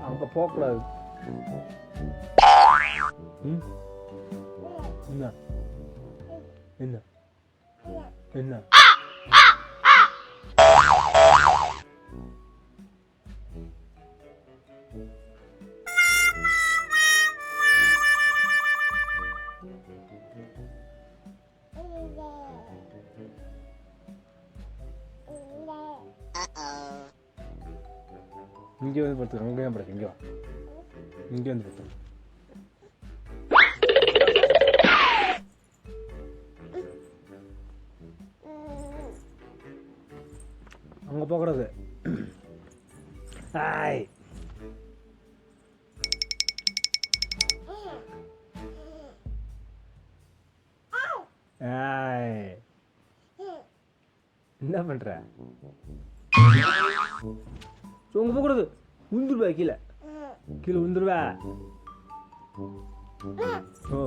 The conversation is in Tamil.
அங்கே போகக்கூடாது. என்ன என்ன என்ன இங்கே வந்து படுத்து, அங்கே தான் படுத்து, இங்கே வா, இங்கே வந்து படுத்து. அங்கே போகக்கூடாது. ஆய் ஆய் என்ன பண்ற? உங்க போகக்கூடாது, உந்துருவா, கீழே கீழே உந்துருவா. ஓ